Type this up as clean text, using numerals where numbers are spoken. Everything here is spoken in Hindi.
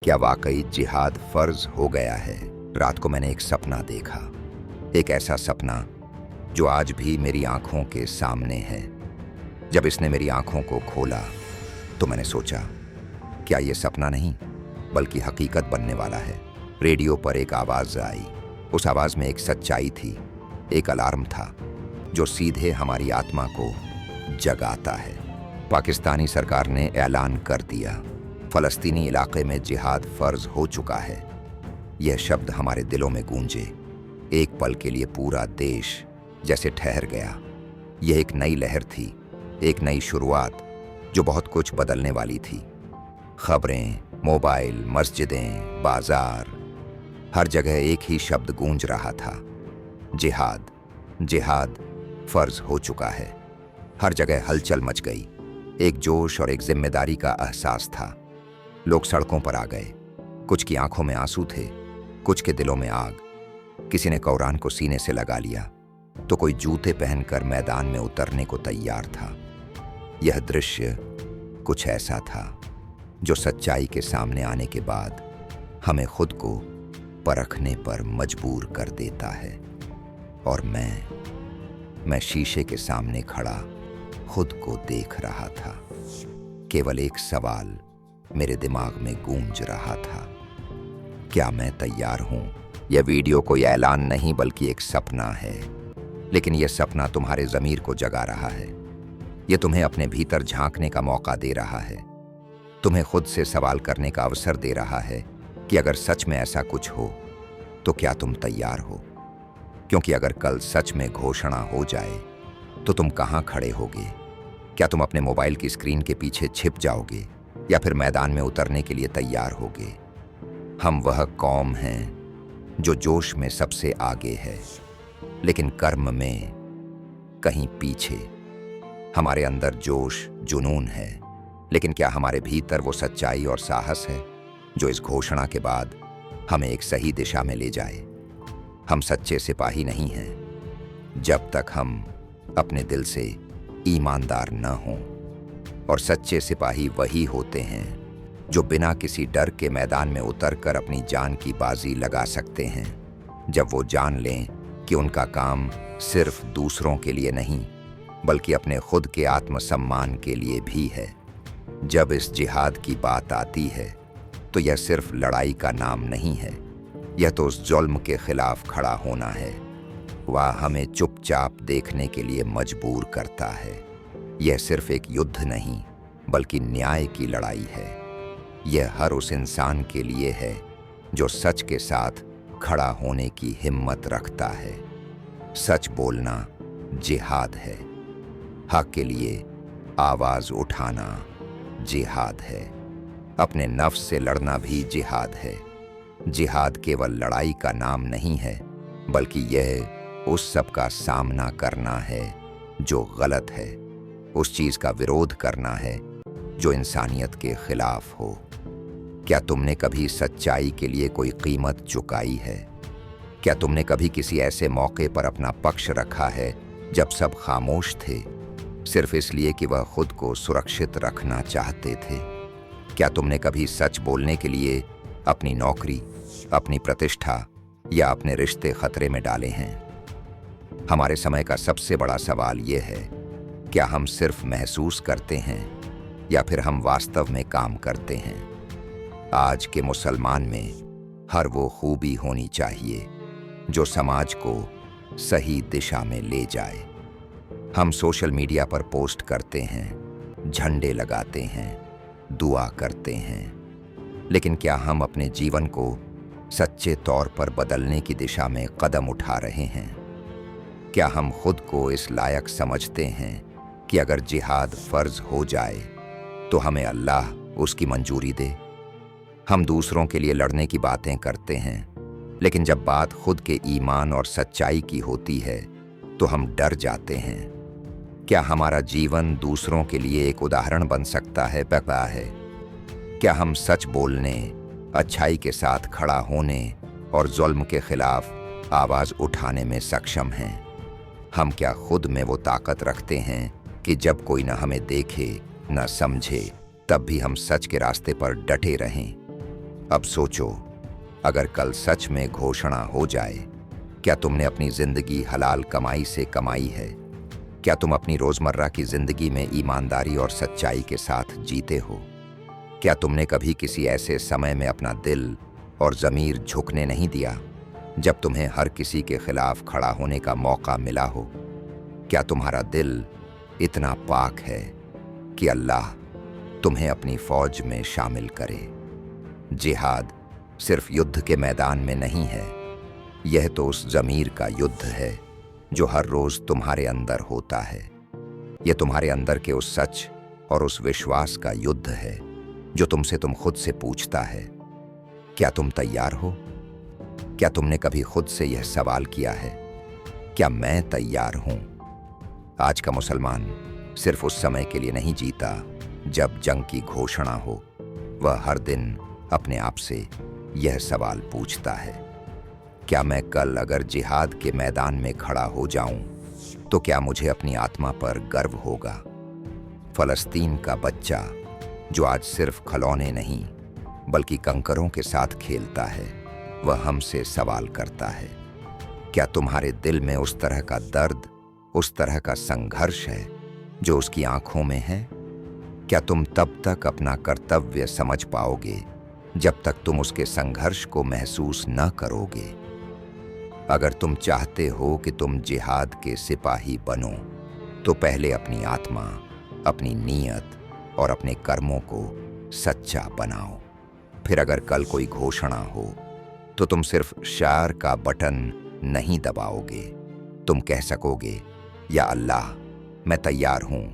क्या वाकई जिहाद फर्ज हो गया है? रात को मैंने एक सपना देखा, एक ऐसा सपना जो आज भी मेरी आंखों के सामने है। जब इसने मेरी आंखों को खोला तो मैंने सोचा, क्या ये सपना नहीं बल्कि हकीकत बनने वाला है। रेडियो पर एक आवाज़ आई। उस आवाज़ में एक सच्चाई थी, एक अलार्म था जो सीधे हमारी आत्मा को जगाता है। पाकिस्तानी सरकार ने ऐलान कर दिया, फ़लस्तीनी इलाके में जिहाद फ़र्ज हो चुका है। यह शब्द हमारे दिलों में गूंजे। एक पल के लिए पूरा देश जैसे ठहर गया। यह एक नई लहर थी, एक नई शुरुआत जो बहुत कुछ बदलने वाली थी। खबरें, मोबाइल, मस्जिदें, बाजार, हर जगह एक ही शब्द गूंज रहा था, जिहाद। जिहाद फ़र्ज हो चुका है। हर जगह हलचल मच गई। एक जोश और एक जिम्मेदारी का एहसास था। लोग सड़कों पर आ गए। कुछ की आंखों में आंसू थे, कुछ के दिलों में आग। किसी ने कुरान को सीने से लगा लिया तो कोई जूते पहनकर मैदान में उतरने को तैयार था। यह दृश्य कुछ ऐसा था जो सच्चाई के सामने आने के बाद हमें खुद को परखने पर मजबूर कर देता है। और मैं शीशे के सामने खड़ा खुद को देख रहा था। केवल एक सवाल मेरे दिमाग में गूंज रहा था, क्या मैं तैयार हूं? यह वीडियो कोई ऐलान नहीं बल्कि एक सपना है, लेकिन यह सपना तुम्हारे ज़मीर को जगा रहा है। यह तुम्हें अपने भीतर झांकने का मौका दे रहा है, तुम्हें खुद से सवाल करने का अवसर दे रहा है कि अगर सच में ऐसा कुछ हो तो क्या तुम तैयार हो? क्योंकि अगर कल सच में घोषणा हो जाए तो तुम कहाँ खड़े होगे? क्या तुम अपने मोबाइल की स्क्रीन के पीछे छिप जाओगे या फिर मैदान में उतरने के लिए तैयार होगे? हम वह कौम हैं जो जोश में सबसे आगे है, लेकिन कर्म में कहीं पीछे। हमारे अंदर जोश, जुनून है, लेकिन क्या हमारे भीतर वो सच्चाई और साहस है जो इस घोषणा के बाद हमें एक सही दिशा में ले जाए? हम सच्चे सिपाही नहीं हैं जब तक हम अपने दिल से ईमानदार न हों। और सच्चे सिपाही वही होते हैं जो बिना किसी डर के मैदान में उतरकर अपनी जान की बाजी लगा सकते हैं, जब वो जान लें कि उनका काम सिर्फ दूसरों के लिए नहीं बल्कि अपने खुद के आत्मसम्मान के लिए भी है। जब इस जिहाद की बात आती है तो यह सिर्फ लड़ाई का नाम नहीं है, यह तो उस जुल्म के खिलाफ खड़ा होना है। वह हमें चुपचाप देखने के लिए मजबूर करता है। यह सिर्फ एक युद्ध नहीं बल्कि न्याय की लड़ाई है। यह हर उस इंसान के लिए है जो सच के साथ खड़ा होने की हिम्मत रखता है। सच बोलना जिहाद है। हक के लिए आवाज उठाना जिहाद है। अपने नफ्स से लड़ना भी जिहाद है। जिहाद केवल लड़ाई का नाम नहीं है बल्कि यह उस सब का सामना करना है जो गलत है, उस चीज का विरोध करना है जो इंसानियत के खिलाफ हो। क्या तुमने कभी सच्चाई के लिए कोई कीमत चुकाई है? क्या तुमने कभी किसी ऐसे मौके पर अपना पक्ष रखा है जब सब खामोश थे, सिर्फ इसलिए कि वह खुद को सुरक्षित रखना चाहते थे? क्या तुमने कभी सच बोलने के लिए अपनी नौकरी, अपनी प्रतिष्ठा या अपने रिश्ते खतरे में डाले हैं? हमारे समय का सबसे बड़ा सवाल यह है, क्या हम सिर्फ महसूस करते हैं या फिर हम वास्तव में काम करते हैं? आज के मुसलमान में हर वो खूबी होनी चाहिए जो समाज को सही दिशा में ले जाए। हम सोशल मीडिया पर पोस्ट करते हैं, झंडे लगाते हैं, दुआ करते हैं, लेकिन क्या हम अपने जीवन को सच्चे तौर पर बदलने की दिशा में कदम उठा रहे हैं? क्या हम खुद को इस लायक समझते हैं कि अगर जिहाद फर्ज हो जाए तो हमें अल्लाह उसकी मंजूरी दे? हम दूसरों के लिए लड़ने की बातें करते हैं, लेकिन जब बात खुद के ईमान और सच्चाई की होती है तो हम डर जाते हैं। क्या हमारा जीवन दूसरों के लिए एक उदाहरण बन सकता है? पता है, क्या हम सच बोलने, अच्छाई के साथ खड़ा होने और जुल्म के खिलाफ आवाज उठाने में सक्षम हैं? हम क्या खुद में वो ताकत रखते हैं कि जब कोई न हमें देखे, न समझे, तब भी हम सच के रास्ते पर डटे रहें? अब सोचो, अगर कल सच में घोषणा हो जाए, क्या तुमने अपनी जिंदगी हलाल कमाई से कमाई है? क्या तुम अपनी रोजमर्रा की जिंदगी में ईमानदारी और सच्चाई के साथ जीते हो? क्या तुमने कभी किसी ऐसे समय में अपना दिल और ज़मीर झुकने नहीं दिया जब तुम्हें हर किसी के खिलाफ खड़ा होने का मौका मिला हो? क्या तुम्हारा दिल इतना पाक है कि अल्लाह तुम्हें अपनी फौज में शामिल करे? जिहाद सिर्फ युद्ध के मैदान में नहीं है, यह तो उस ज़मीर का युद्ध है जो हर रोज़ तुम्हारे अंदर होता है। यह तुम्हारे अंदर के उस सच और उस विश्वास का युद्ध है जो तुमसे तुम खुद से पूछता है, क्या तुम तैयार हो? क्या तुमने कभी खुद से यह सवाल किया है, क्या मैं तैयार हूं? आज का मुसलमान सिर्फ उस समय के लिए नहीं जीता जब जंग की घोषणा हो, वह हर दिन अपने आप से यह सवाल पूछता है, क्या मैं कल अगर जिहाद के मैदान में खड़ा हो जाऊं तो क्या मुझे अपनी आत्मा पर गर्व होगा? फलस्तीन का बच्चा जो आज सिर्फ खिलौने नहीं बल्कि कंकरों के साथ खेलता है, वह हमसे सवाल करता है, क्या तुम्हारे दिल में उस तरह का दर्द, उस तरह का संघर्ष है जो उसकी आंखों में है? क्या तुम तब तक अपना कर्तव्य समझ पाओगे जब तक तुम उसके संघर्ष को महसूस न करोगे? अगर तुम चाहते हो कि तुम जिहाद के सिपाही बनो, तो पहले अपनी आत्मा, अपनी नीयत और अपने कर्मों को सच्चा बनाओ। फिर अगर कल कोई घोषणा हो तो तुम सिर्फ शार का बटन नहीं दबाओगे, तुम कह सकोगे, या अल्लाह, मैं तैयार हूं,